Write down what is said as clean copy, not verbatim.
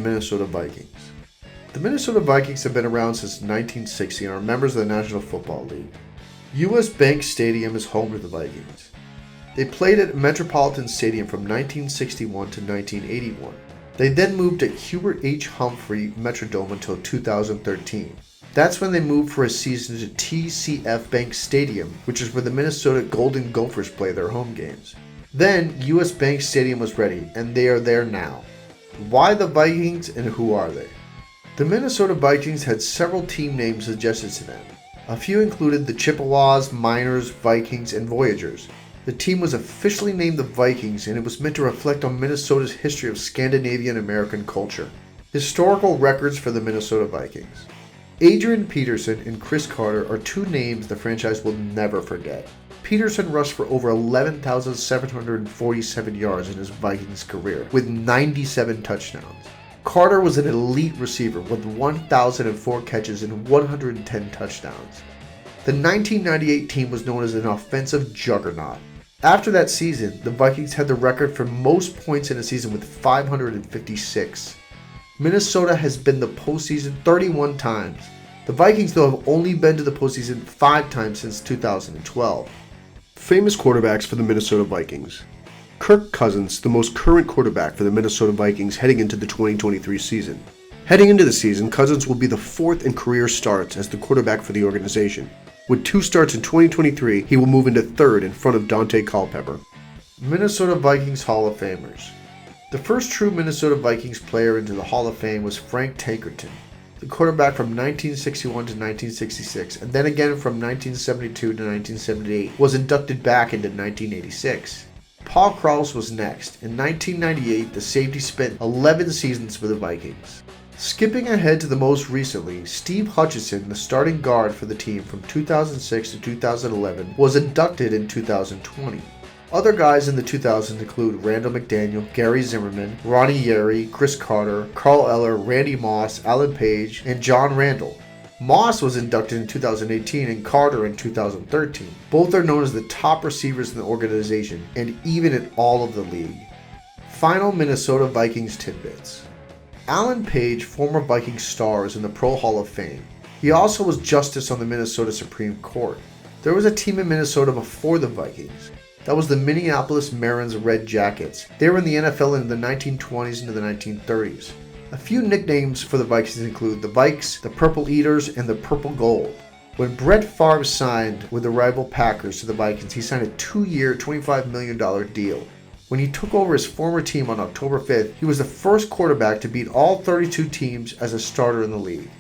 the Minnesota Vikings. The Minnesota Vikings have been around since 1960 and are members of the National Football League. U.S. Bank Stadium is home to the Vikings. They played at Metropolitan Stadium from 1961 to 1981. They then moved at Hubert H. Humphrey Metrodome until 2013. That's when they moved for a season to TCF Bank Stadium, which is where the Minnesota Golden Gophers play their home games. Then, U.S. Bank Stadium was ready, and they are there now. Why the Vikings, and who are they? The Minnesota Vikings had several team names suggested to them. A few included the Chippewas, Miners, Vikings, and Voyagers. The team was officially named the Vikings, and it was meant to reflect on Minnesota's history of Scandinavian American culture. Historical records for the Minnesota Vikings. Adrian Peterson and Chris Carter are two names the franchise will never forget. Peterson rushed for over 11,747 yards in his Vikings career, with 97 touchdowns. Carter was an elite receiver with 1,004 catches and 110 touchdowns. The 1998 team was known as an offensive juggernaut. After that season, the Vikings had the record for most points in a season with 556. Minnesota has been the postseason 31 times. The Vikings, though, have only been to the postseason 5 times since 2012. Famous quarterbacks for the Minnesota Vikings. Kirk Cousins, the most current quarterback for the Minnesota Vikings heading into the 2023 season. Heading into the season, Cousins will be the 4th in career starts as the quarterback for the organization. With 2 starts in 2023, he will move into 3rd in front of Dante Culpepper. Minnesota Vikings Hall of Famers. The first true Minnesota Vikings player into the Hall of Fame was Frank Tankerton, the quarterback from 1961 to 1966, and then again from 1972 to 1978, was inducted back into 1986. Paul Krause was next. In 1998, the safety spent 11 seasons for the Vikings. Skipping ahead to the most recently, Steve Hutchinson, the starting guard for the team from 2006 to 2011, was inducted in 2020. Other guys in the 2000s include Randall McDaniel, Gary Zimmerman, Ronnie Yeri, Chris Carter, Carl Eller, Randy Moss, Alan Page, and John Randall. Moss was inducted in 2018 and Carter in 2013. Both are known as the top receivers in the organization and even in all of the league. Final Minnesota Vikings tidbits. Alan Page, former Vikings star, is in the Pro Hall of Fame. He also was justice on the Minnesota Supreme Court. There was a team in Minnesota before the Vikings. That was the Minneapolis Marins Red Jackets. They were in the NFL in the 1920s into the 1930s. A few nicknames for the Vikings include the Vikes, the Purple Eaters, and the Purple Gold. When Brett Favre signed with the rival Packers to the Vikings, he signed a 2-year, $25 million deal. When he took over his former team on October 5th, he was the first quarterback to beat all 32 teams as a starter in the league.